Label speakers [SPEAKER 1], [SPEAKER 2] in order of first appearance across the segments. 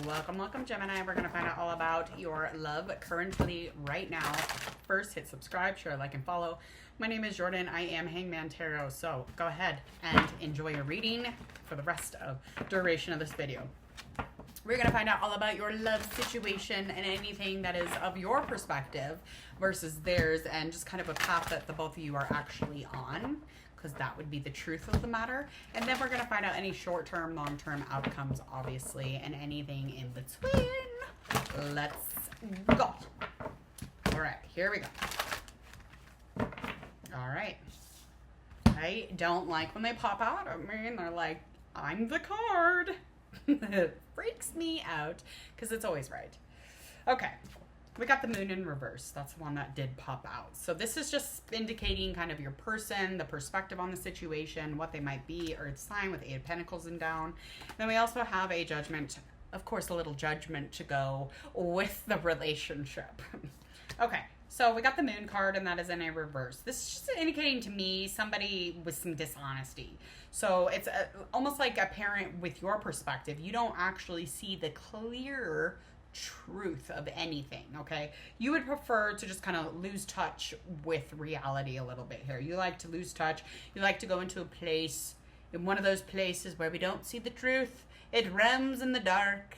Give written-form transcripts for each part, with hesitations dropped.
[SPEAKER 1] Welcome, Gemini. We're going to find out all about your love currently right now. First, hit subscribe, share, like, and follow. My name is Jordan. I am Hangman Tarot. So go ahead and enjoy your reading for the rest of duration of this video. We're going to find out all about your love situation and anything that is of your perspective versus theirs, and just kind of a path that the both of you are actually on, because that would be the truth of the matter. And then we're going to find out any short-term, long-term outcomes, obviously, and anything in between. Let's go. All right, here we go. All right. I don't like when they pop out at me and they're like, I'm the card. It freaks me out because it's always right. Okay. We got the moon in reverse. That's the one that did pop out. So this is just indicating kind of your person, the perspective on the situation, what they might be, Earth sign with 8 of Pentacles and down. Then we also have a judgment, of course, a little judgment to go with the relationship. Okay, so we got the moon card, and that is in a reverse. This is just indicating to me somebody with some dishonesty. So it's almost like a parent with your perspective. You don't actually see the clear truth of anything, okay? You would prefer to just kind of lose touch with reality a little bit here. You like to lose touch. You like to go into a place, in one of those places where we don't see the truth. It realms in the dark.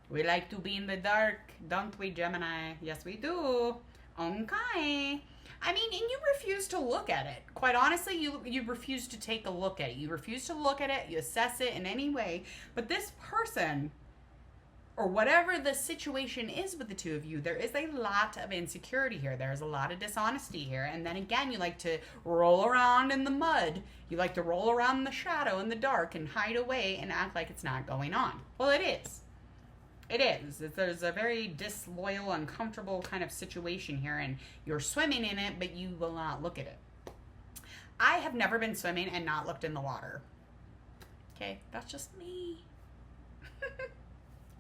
[SPEAKER 1] We like to be in the dark, don't we, Gemini? Yes, we do. Okay. I mean, and you refuse to look at it. Quite honestly, you refuse to take a look at it. You refuse to look at it. You assess it in any way. But this person, or whatever the situation is with the two of you, there is a lot of insecurity here. There's a lot of dishonesty here. And then again, you like to roll around in the mud. You like to roll around in the shadow, in the dark, and hide away and act like it's not going on. Well, it is. It is. There's a very disloyal, uncomfortable kind of situation here, and you're swimming in it, but you will not look at it. I have never been swimming and not looked in the water. Okay, that's just me.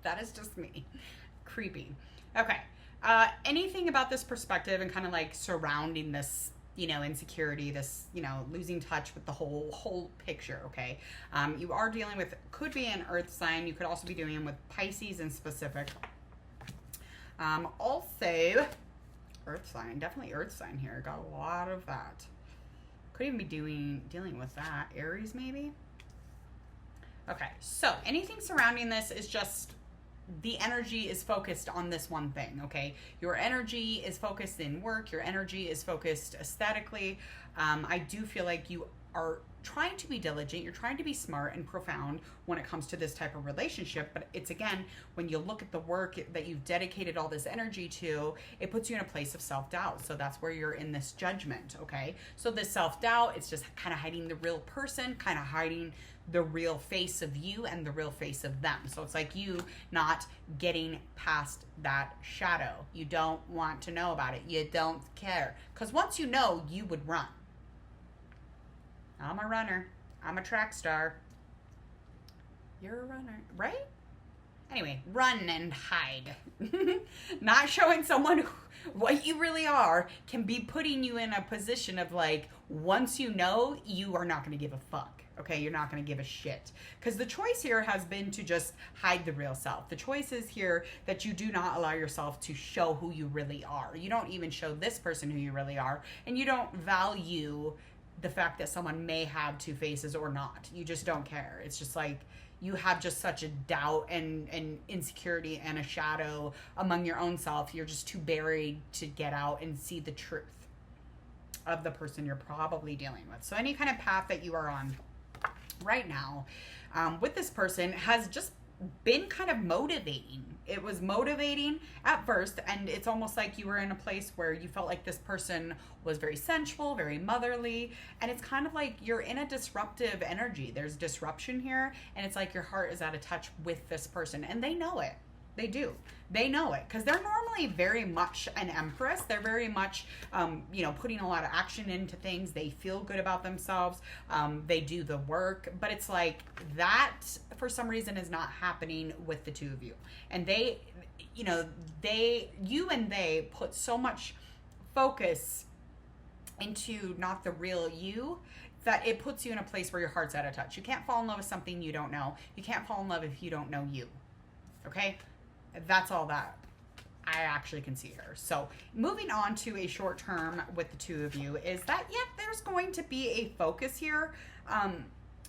[SPEAKER 1] That is just me. Creepy. Okay. Anything about this perspective and kind of like surrounding this, insecurity, this, losing touch with the whole picture, okay? You are dealing with, could be an earth sign. You could also be dealing with Pisces in specific. Also, earth sign. Definitely earth sign here. Got a lot of that. Could even be dealing with that. Aries, maybe? Okay. So, anything surrounding this is just, the energy is focused on this one thing, okay? Your energy is focused in work. Your energy is focused aesthetically. I do feel like you are trying to be diligent. You're trying to be smart and profound when it comes to this type of relationship. But it's, again, when you look at the work that you've dedicated all this energy to, it puts you in a place of self-doubt. So that's where you're in this judgment, okay? So this self-doubt, it's just kind of hiding the real person, kind of hiding the real face of you and the real face of them. So it's like you not getting past that shadow. You don't want to know about it. You don't care. Because once you know, you would run. I'm a runner. I'm a track star. You're a runner, right? Anyway, run and hide. Not showing someone what you really are can be putting you in a position of like, once you know, you are not going to give a fuck. Okay, you're not going to give a shit. Because the choice here has been to just hide the real self. The choice is here that you do not allow yourself to show who you really are. You don't even show this person who you really are. And you don't value the fact that someone may have 2 faces or not. You just don't care. It's just like you have just such a doubt and insecurity and a shadow among your own self. You're just too buried to get out and see the truth of the person you're probably dealing with. So any kind of path that you are on right now with this person has just been kind of motivating. It was motivating at first, and it's almost like you were in a place where you felt like this person was very sensual, very motherly, and it's kind of like you're in a disruptive energy. There's disruption here, and it's like your heart is out of touch with this person, and they know it. They do. They know it because they're normally very much an empress. They're very much, putting a lot of action into things. They feel good about themselves. They do the work, but it's like that for some reason is not happening with the two of you. And you and they put so much focus into not the real you that it puts you in a place where your heart's out of touch. You can't fall in love with something you don't know. You can't fall in love if you don't know you. Okay? That's all that I actually can see here. So moving on to a short term with the two of you is that, yeah, there's going to be a focus here.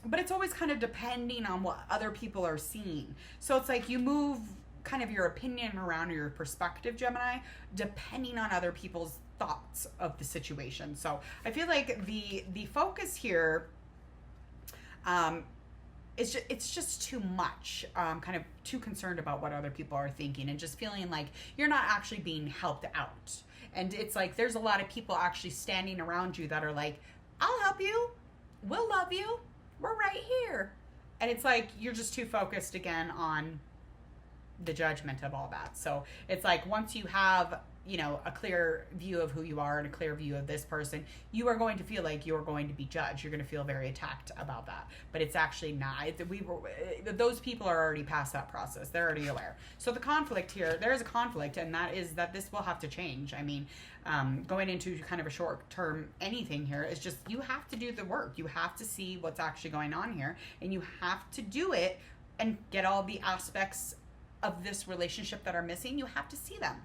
[SPEAKER 1] But it's always kind of depending on what other people are seeing. So it's like you move kind of your opinion around, or your perspective, Gemini, depending on other people's thoughts of the situation. So I feel like the focus here, it's just too much, kind of too concerned about what other people are thinking, and just feeling like you're not actually being helped out. And it's like there's a lot of people actually standing around you that are like, I'll help you, we'll love you, we're right here. And it's like you're just too focused again on the judgment of all that. So it's like once you have, you know, a clear view of who you are and a clear view of this person, you are going to feel like you're going to be judged. You're going to feel very attacked about that. But it's actually not. Those people are already past that process. They're already aware. So the conflict here, there is a conflict, and that is that this will have to change. I mean, going into kind of a short term anything here is just, you have to do the work. You have to see what's actually going on here, and you have to do it and get all the aspects of this relationship that are missing. You have to see them.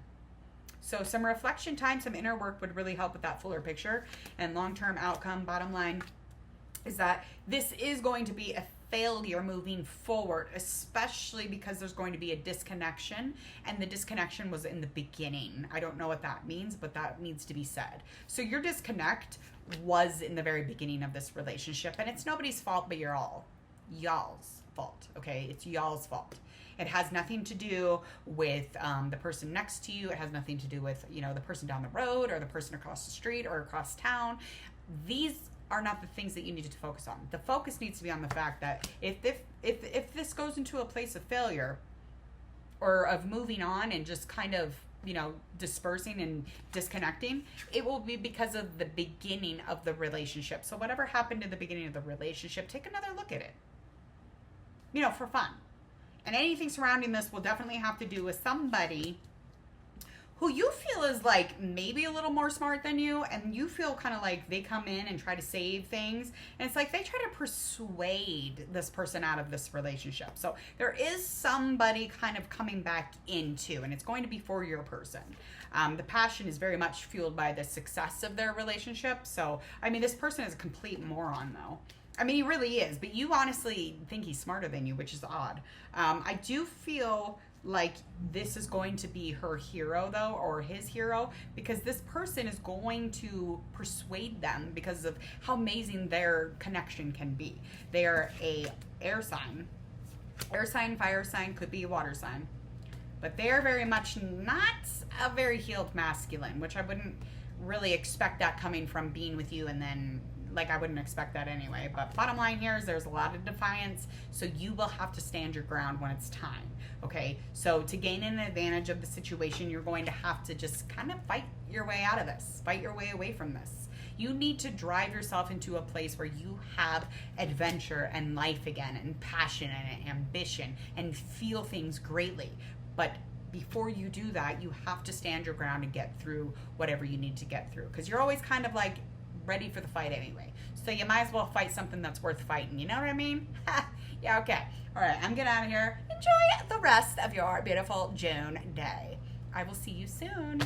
[SPEAKER 1] So some reflection time, some inner work would really help with that fuller picture. And long-term outcome, bottom line, is that this is going to be a failure moving forward, especially because there's going to be a disconnection, and the disconnection was in the beginning. I don't know what that means, but that needs to be said. So your disconnect was in the very beginning of this relationship, and it's nobody's fault but y'all's fault, okay? It's y'all's fault. It has nothing to do with the person next to you. It has nothing to do with, you know, the person down the road or the person across the street or across town. These are not the things that you need to focus on. The focus needs to be on the fact that if this goes into a place of failure or of moving on and just kind of, you know, dispersing and disconnecting, it will be because of the beginning of the relationship. So whatever happened in the beginning of the relationship, take another look at it, you know, for fun. And anything surrounding this will definitely have to do with somebody who you feel is like maybe a little more smart than you, and you feel kind of like they come in and try to save things, and it's like they try to persuade this person out of this relationship. So there is somebody kind of coming back into, and it's going to be for your person. The passion is very much fueled by the success of their relationship. So, I mean, this person is a complete moron, though. I mean, he really is, but you honestly think he's smarter than you, which is odd. I do feel like this is going to be her hero, though, or his hero, because this person is going to persuade them because of how amazing their connection can be. They are a air sign, fire sign, could be a water sign, but they're very much not a very healed masculine, which I wouldn't really expect that coming from being with you, and then like I wouldn't expect that anyway. But bottom line here is there's a lot of defiance, so you will have to stand your ground when it's time. Okay, so to gain an advantage of the situation, you're going to have to just kind of fight your way out of this, fight your way away from this. You need to drive yourself into a place where you have adventure and life again, and passion and ambition, and feel things greatly. But before you do that, you have to stand your ground and get through whatever you need to get through, because you're always kind of like ready for the fight anyway. So you might as well fight something that's worth fighting. You know what I mean? Yeah, okay. All right, I'm getting out of here. Enjoy the rest of your beautiful June day. I will see you soon.